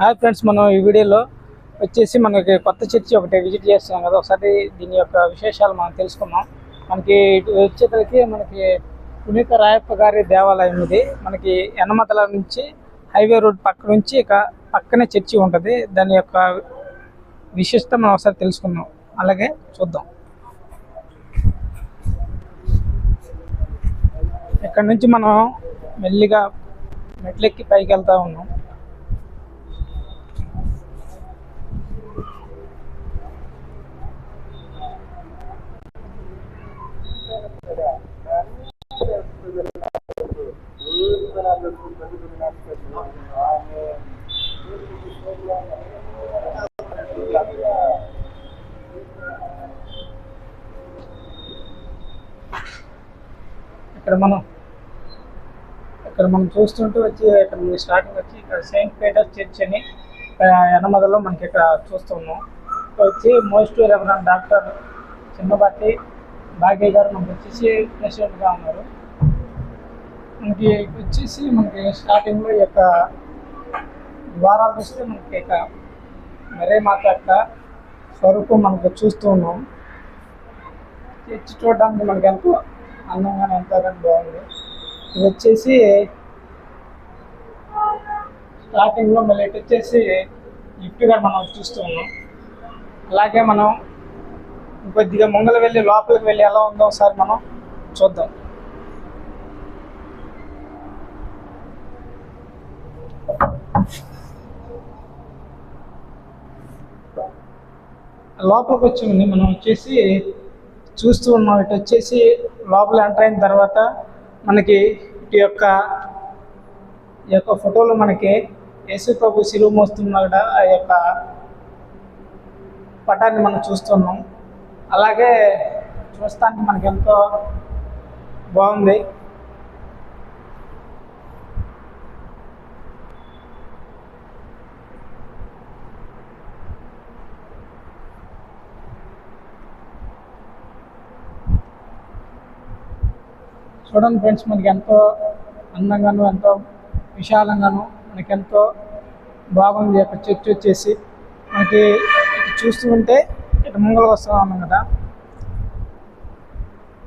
Hi friends, మనం ఈ వీడియోలో వచ్చేసి మనకి కొత్త చర్చి ఒకటి విజిట్ చేస్తున్నాం కదా. ఒకసారి దీని యొక్క విశేషాలు మనం తెలుసుకున్నాం. మనకి ఇటు వచ్చేసరికి మనకి పునీత రాయప్ప గారి దేవాలయం ఇది. మనకి యనమతల నుంచి హైవే రోడ్ పక్క నుంచి ఇక పక్కనే చర్చి ఉంటుంది. దాని యొక్క విశిష్టత మనం ఒకసారి తెలుసుకుందాం, అలాగే చూద్దాం. ఇక్కడ నుంచి మనం మెల్లిగా మెట్లెక్కి పైకి వెళ్తూ ఉన్నాం. ఇక్కడ మనం చూస్తుంటే వచ్చి ఇక్కడ స్టార్టింగ్ వచ్చి ఇక్కడ సెయింట్ పీటర్స్ చర్చ్ అని యనమదలో మనకి ఇక్కడ చూస్తున్నాం. ఇక్కడ వచ్చి మోస్ట్ రెవరెండ్ డాక్టర్ చిన్నబట్టి భాగ్య గారు మనకి వచ్చేసి ప్రెసిడెంట్గా ఉన్నారు. మనకి వచ్చేసి మనకి స్టార్టింగ్లో ఈ యొక్క ద్వారాలు చూస్తే మనకి ఇక మరే మాత యొక్క స్వరూపం మనకు చూస్తూ ఉన్నాం. చర్చి చూడడానికి మనకి ఎంతో అందంగానే ఎంతో బాగుంది. ఇది వచ్చేసి స్టార్టింగ్లో మళ్ళీ ఇటు వచ్చేసి లిఫ్ట్గా మనం చూస్తూ ఉన్నాం. అలాగే మనం కొద్దిగా ముంగలు వెళ్ళి లోపలికి వెళ్ళి ఎలా ఉందో ఒకసారి మనం చూద్దాం. లోపలికి వచ్చింది మనం వచ్చేసి చూస్తూ ఉన్నాం. ఇటు వచ్చేసి లోపల ఎంటర్ అయిన తర్వాత మనకి ఈ యొక్క ఫోటోలో మనకి యేసు ప్రభు శిలువ మోస్తున్న ఆ యొక్క పటాన్ని మనం చూస్తున్నాం. అలాగే చూస్తానికి మనకి ఎంతో బాగుంది. చూడండి ఫ్రెండ్స్, మనకి ఎంతో అందంగాను ఎంతో విశాలంగాను మనకి ఎంతో బాగుంది. యొక్క చర్చ్ వచ్చేసి మనకి ఇటు చూస్తూ ఉంటే ఇటు ముంగలు వస్తూ ఉన్నాం కదా.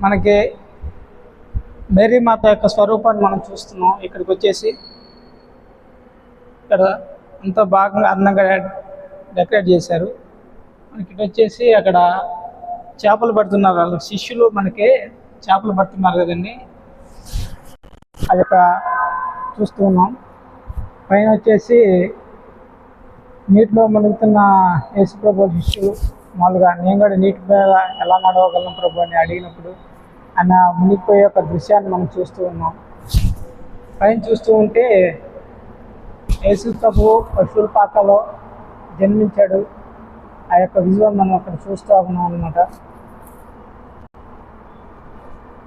మనకి మేరీ మాత యొక్క స్వరూపాన్ని మనం చూస్తున్నాం. ఇక్కడికి వచ్చేసి ఇక్కడ ఎంతో బాగా అందంగా డెకరేట్ చేశారు. మనకి ఇటు వచ్చేసి అక్కడ చేపలు పడుతున్నారు. వాళ్ళ శిష్యులు మనకి చేపలు పడుతున్నారు కదండి, అది యొక్క చూస్తూ ఉన్నాం. పైన వచ్చేసి నీటిలో మునుగుతున్న యేసు ప్రభు శిష్యులు మామూలుగా నేను కూడా నీటి మీద ఎలా నడవగలను ప్రభు అని అడిగినప్పుడు ఆయన మునిగిపోయే ఒక దృశ్యాన్ని మనం చూస్తూ ఉన్నాం. పైన చూస్తూ ఉంటే యేసు ప్రభు పశువుల పాకలో జన్మించాడు. ఆ యొక్క విజువల్ మనం అక్కడ చూస్తూ ఉన్నాం అన్నమాట.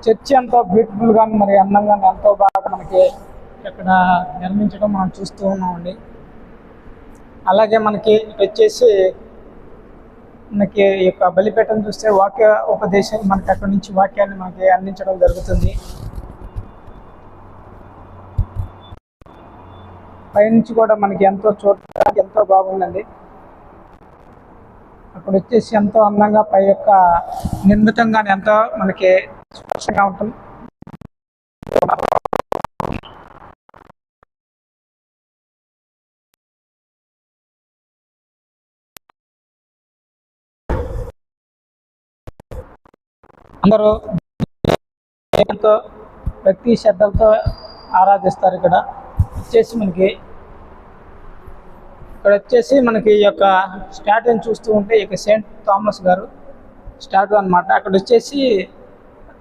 చర్చి ఎంతో బ్యూటిఫుల్గా మరి అందంగా ఎంతో బాగా మనకి ఇక్కడ నిర్మించడం మనం చూస్తూ ఉన్నామండి. అలాగే మనకి వచ్చేసి మనకి ఈ యొక్క బలిపీఠం చూస్తే వాక్య ఉపదేశం మనకి అక్కడి నుంచి వాక్యాన్ని మనకి అందించడం జరుగుతుంది. పైనుంచి కూడా మనకి ఎంతో చూడడానికి ఎంతో బాగుందండి. అక్కడ వచ్చేసి ఎంతో అందంగా పై యొక్క నిర్మితంగా ఎంతో మనకి స్పష్టంగా ఉంటుంది. అందరూ ఎంతో భక్తి శ్రద్ధలతో ఆరాధిస్తారు. ఇక్కడ వచ్చేసి మనకి ఈ యొక్క స్టాట్యూని చూస్తూ ఉంటే ఈ యొక్క సెయింట్ థామస్ గారు స్టాట్యూ అనమాట. అక్కడ వచ్చేసి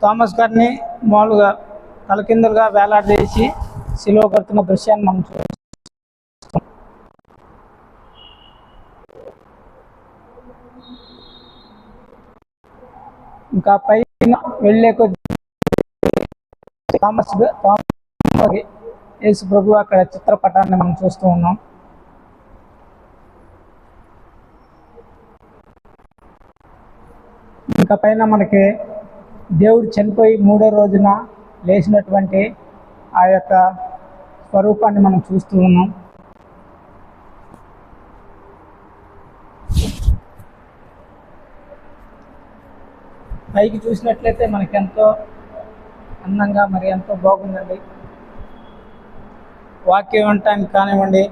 థామస్ గారిని మామూలుగా తలకిందులుగా వేలాడదీసి సిలువ కడుతున్న దృశ్యాన్ని మనం చూస్తాం. ఇంకా పైన వెళ్ళే కొద్ది థామస్ యేసు ప్రభు అక్కడ చిత్రపటాన్ని మనం చూస్తూ ఉన్నాం. ఇంకా పైన మనకి దేవుడు చనిపోయి 3వ రోజున లేచినటువంటి ఆ యొక్క స్వరూపాన్ని మనం చూస్తూ ఉన్నాం. పైకి చూసినట్లయితే మనకి ఎంతో అందంగా మరి ఎంతో బాగుందండి. వాక్యం వినటానికి కానివ్వండి,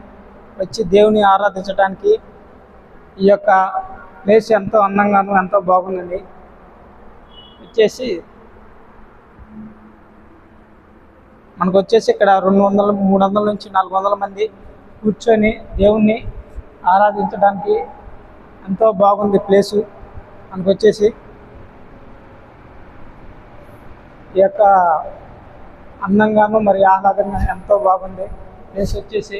వచ్చి దేవుని ఆరాధించడానికి ఈ యొక్క ప్లేస్ ఎంతో అందంగాను ఎంతో బాగుందండి. వచ్చేసి మనకు వచ్చేసి ఇక్కడ 200, 300 నుంచి 400 మంది కూర్చొని దేవుణ్ణి ఆరాధించడానికి ఎంతో బాగుంది ప్లేసు. మనకు వచ్చేసి ఈ యొక్క అందంగాను మరి ఆహ్లాదంగా ఎంతో బాగుంది ప్లేస్ వచ్చేసి.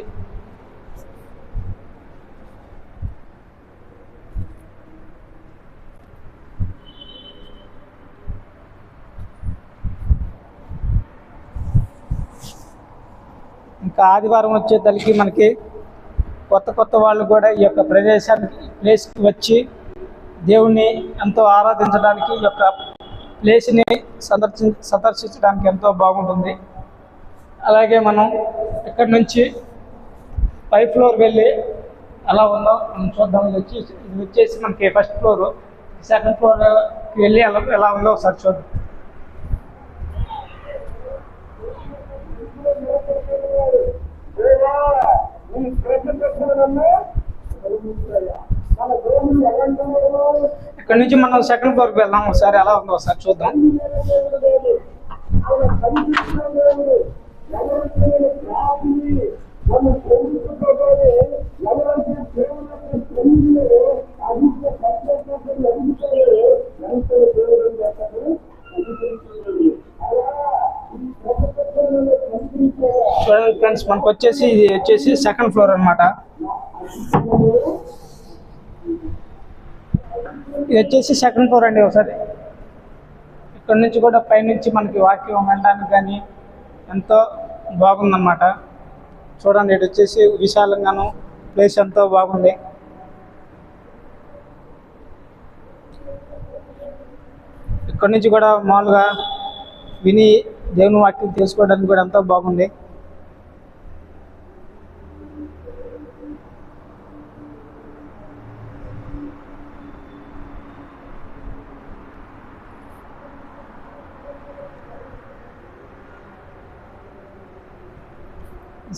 ఇంకా ఆదివారం వచ్చేసరికి మనకి కొత్త వాళ్ళు కూడా ఈ యొక్క ప్లేస్కి వచ్చి దేవుణ్ణి ఎంతో ఆరాధించడానికి ఈ యొక్క ప్లేస్ని సందర్శించడానికి ఎంతో బాగుంటుంది. అలాగే మనం ఇక్కడ నుంచి 5th ఫ్లోర్ వెళ్ళి ఎలా ఉందో మనం చూద్దాం. ఇది వచ్చేసి మనకి 1st ఫ్లోర్. 2nd ఫ్లోర్కి వెళ్ళి ఎలా ఉందో ఒకసారి చూద్దాం. ఇక్కడ నుంచి మనం 2nd ఫ్లోర్కి వెళ్దాం. ఒకసారి ఎలా ఉందో ఒకసారి చూద్దాం. చూడండి ఫ్రెండ్స్, మనకు వచ్చేసి ఇది వచ్చేసి 2nd ఫ్లోర్ అనమాట. ఇది వచ్చేసి 2nd ఫ్లోర్ అండి. ఒకసారి ఇక్కడ నుంచి కూడా పైనుంచి మనకి వాక్యం వినడానికి కానీ ఎంతో బాగుందన్నమాట. చూడండి, ఇటు వచ్చేసి విశాలంగాను ప్లేస్ ఎంతో బాగుంది. ఇక్కడ నుంచి కూడా మామూలుగా విని దేవుని వాక్యం తెలుసుకోవడానికి కూడా ఎంతో బాగుంది.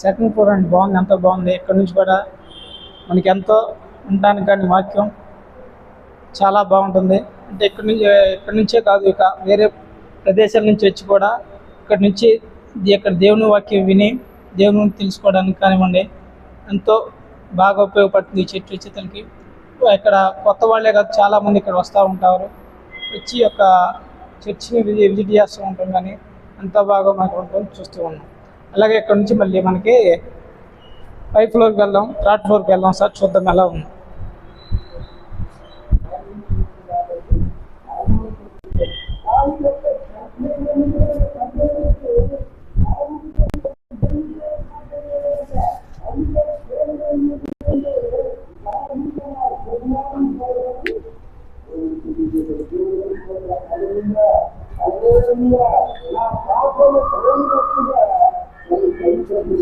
సెకండ్ ఫ్లోర్ అండి, బాగుంది, ఎంతో బాగుంది. ఇక్కడ నుంచి కూడా మనకి ఎంతో ఉండడానికి కానీ వాక్యం చాలా బాగుంటుంది. అంటే ఇక్కడ నుంచే కాదు, ఇక వేరే ప్రదేశాల నుంచి వచ్చి కూడా ఇక్కడ దేవుని వాక్యం విని దేవుని తెలుసుకోవడానికి కానివ్వండి ఎంతో బాగా ఉపయోగపడుతుంది ఈ చర్చ్ వచ్చేతలకి. ఇక్కడ కొత్త వాళ్ళే కాదు, చాలామంది ఇక్కడ వస్తూ ఉంటారు. వచ్చి యొక్క చర్చిని విజిట్ చేస్తూ ఉంటాం, కానీ ఎంతో బాగా మనకు ఉంటుంది, చూస్తూ ఉన్నాం. అలాగే ఇక్కడ నుంచి మళ్ళీ మనకి 5th ఫ్లోర్కి వెళ్దాం, 3rd ఫ్లోర్కి వెళ్దాం. సార్ చూద్దాం ఎలా ఉంది.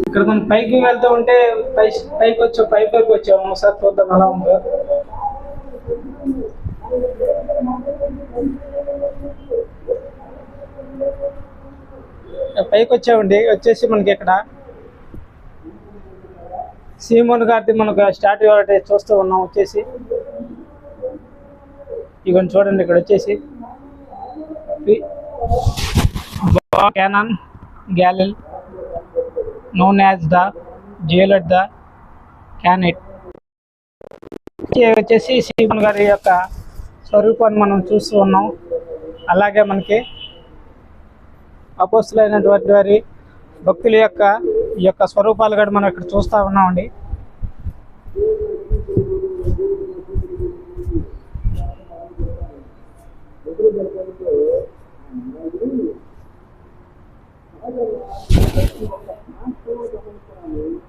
ఇక్కడ మనం పైకి వెళ్తూ ఉంటే పైకి వచ్చాము. ఒకసారి చూద్దాం ఎలా ఉందో. పైకి వచ్చామండి. వచ్చేసి మనకి ఇక్కడ సీమోన్ గారిది మనకు స్టాట్యూ ఒకటి చూస్తూ ఉన్నాం. వచ్చేసి ఇవన్నీ చూడండి, ఇక్కడ వచ్చేసి Canon Galil known as the jailer the Canet వచ్చేసి సీమోన్ గారి యొక్క స్వరూపాన్ని మనం చూస్తూ ఉన్నాం. అలాగే మనకి అపోస్తులైనటువంటి వారి భక్తుల ఈ యొక్క స్వరూపాలు కూడా మనం ఇక్కడ చూస్తూ ఉన్నామండి.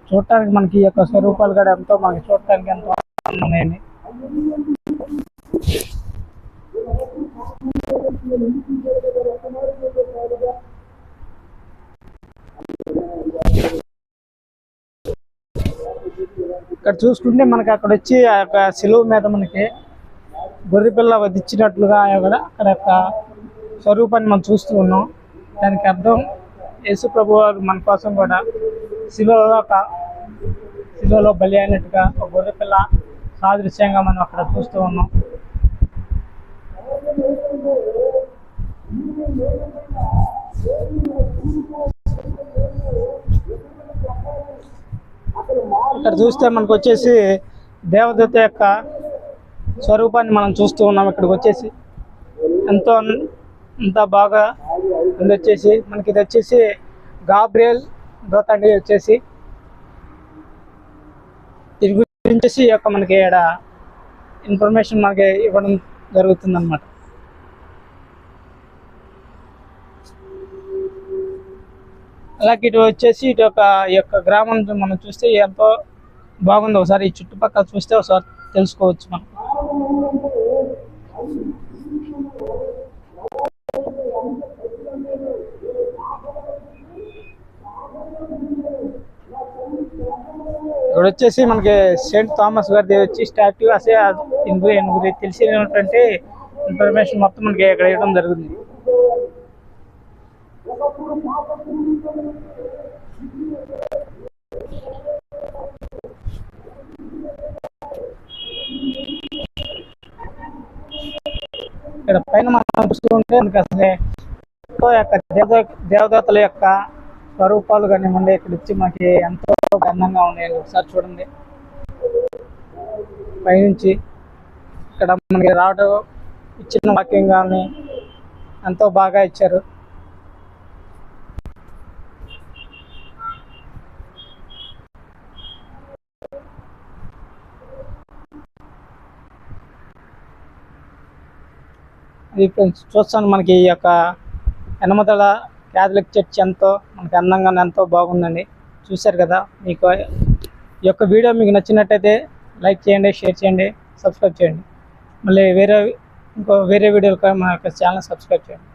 చూడటానికి మనకి ఈ యొక్క స్వరూపాలు కూడా ఎంతో మనకి చూడటానికి ఎంతో ఉన్నాయండి. ఇక్కడ చూసుకుంటే మనకి అక్కడ వచ్చి ఆ యొక్క శిలువ మీద మనకి గొర్రెపిల్ల వధించినట్లుగా కూడా అక్కడ యొక్క స్వరూపాన్ని మనం చూస్తూ ఉన్నాం. దానికి అర్థం యేసు ప్రభు వారు మన కోసం కూడా శిలువలో బలి అయినట్టుగా ఒక గొర్రెపిల్ల సాదృశ్యంగా మనం అక్కడ చూస్తూ ఉన్నాం. ఇక్కడ చూస్తే మనకు వచ్చేసి దేవదూత యొక్క స్వరూపాన్ని మనం చూస్తూ ఉన్నాం. ఇక్కడికి వచ్చేసి అంత బాగా వచ్చేసి మనకి ఇది వచ్చేసి గాబ్రియల్ దూత అండి. వచ్చేసి దీని గురించి యొక్క మనకి ఇక్కడ ఇన్ఫర్మేషన్ మనకి ఇవ్వడం జరుగుతుంది అన్నమాట. అలాగే ఇటు వచ్చేసి ఇటు ఈ యొక్క గ్రామం మనం చూస్తే ఎంతో బాగుంది. ఒకసారి ఈ చుట్టుపక్కల చూస్తే ఒకసారి తెలుసుకోవచ్చు మనం. ఇక్కడ వచ్చేసి మనకి సెయింట్ థామస్ గారిది వచ్చి స్టాట్యూ అసే ఎనుగురి తెలిసినటువంటి ఇన్ఫర్మేషన్ మొత్తం మనకి ఇక్కడ ఇవ్వడం జరుగుతుంది. ఇక్కడ పైన మనం చూస్తుంటే మనకి అసలే దేవదూతల యొక్క స్వరూపాలు కానివ్వండి ఇక్కడ వచ్చి మనకి ఎంతో అందంగా ఉన్నాయి. ఒకసారి చూడండి పైనుంచి ఇక్కడ మనకి రావడం ఇచ్చిన వాక్యం కానీ ఎంతో బాగా ఇచ్చారు. ఇది చూస్తాను మనకి ఈ యొక్క యనమతల క్యాథలిక్ చర్చ్ ఎంతో మనకి అందంగా ఎంతో బాగుందండి. చూశారు కదా. మీకు ఈ యొక్క వీడియో మీకు నచ్చినట్టయితే లైక్ చేయండి, షేర్ చేయండి, సబ్స్క్రైబ్ చేయండి. మళ్ళీ వేరే వీడియోలు మన యొక్క ఛానల్ సబ్స్క్రైబ్ చేయండి.